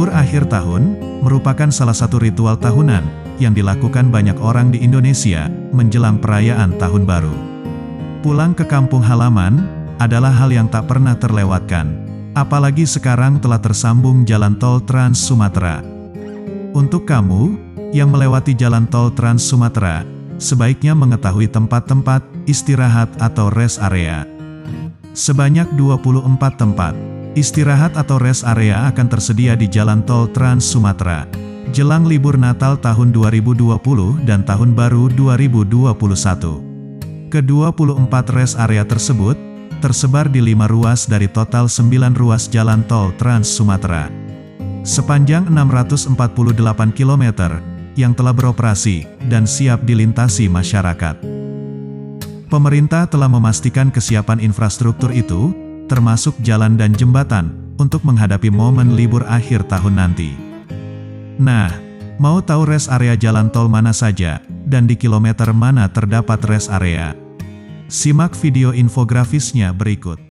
Libur akhir tahun merupakan salah satu ritual tahunan yang dilakukan banyak orang di Indonesia menjelang perayaan Tahun Baru. Pulang ke kampung halaman adalah hal yang tak pernah terlewatkan, apalagi sekarang telah tersambung jalan tol Trans Sumatera. Untuk kamu yang melewati jalan tol Trans Sumatera, sebaiknya mengetahui tempat-tempat istirahat atau rest area. Sebanyak 24 tempat istirahat atau rest area akan tersedia di jalan tol Trans Sumatera jelang libur Natal tahun 2020 dan Tahun Baru 2021. Ke-24 rest area tersebut tersebar di 5 ruas dari total 9 ruas jalan tol Trans Sumatera. Sepanjang 648 km yang telah beroperasi dan siap dilintasi masyarakat. Pemerintah telah memastikan kesiapan infrastruktur itu, termasuk jalan dan jembatan, untuk menghadapi momen libur akhir tahun nanti. Nah, mau tahu rest area jalan tol mana saja, dan di kilometer mana terdapat rest area? Simak video infografisnya berikut.